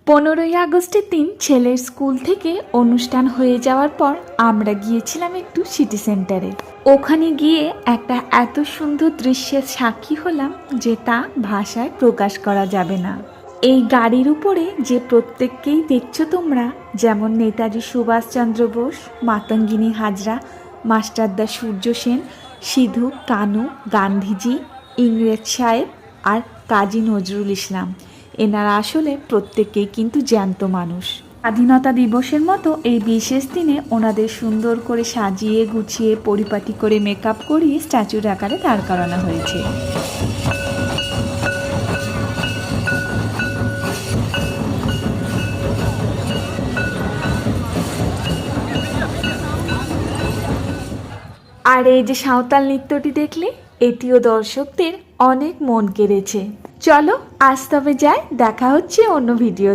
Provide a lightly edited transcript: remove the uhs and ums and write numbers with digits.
15ই আগস্টের দিন ছেলের স্কুল থেকে অনুষ্ঠান হয়ে যাওয়ার পর আমরা গিয়েছিলাম একটু সিটি সেন্টারে। ওখানে গিয়ে একটা এত সুন্দর দৃশ্যের সাক্ষী হলাম যে তা ভাষায় প্রকাশ করা যাবে না। এই গাড়ির উপরে যে প্রত্যেককেই দেখছো তোমরা, যেমন নেতাজি সুভাষচন্দ্র বোস, মাতঙ্গিনী হাজরা, মাস্টারদা সূর্য সেন, সিধু কানু, গান্ধীজি, ইংরেজ সাহেব আর কাজী নজরুল ইসলাম, এনারা আসলে প্রত্যেকেই কিন্তু জ্যান্ত মানুষ। স্বাধীনতা দিবসের মতো এই বিশেষ দিনে ওনাদের সুন্দর করে সাজিয়ে গুছিয়ে পরিপাটি করে মেকআপ করিয়ে স্ট্যাচুর আকারে দাঁড় করানো হয়েছে। আর এই যে সাঁওতাল নৃত্যটি দেখলে, এটিও দর্শকদের অনেক মন কেড়েছে। চলো আজ তবে যাই, দেখা হচ্ছে অন্য ভিডিও।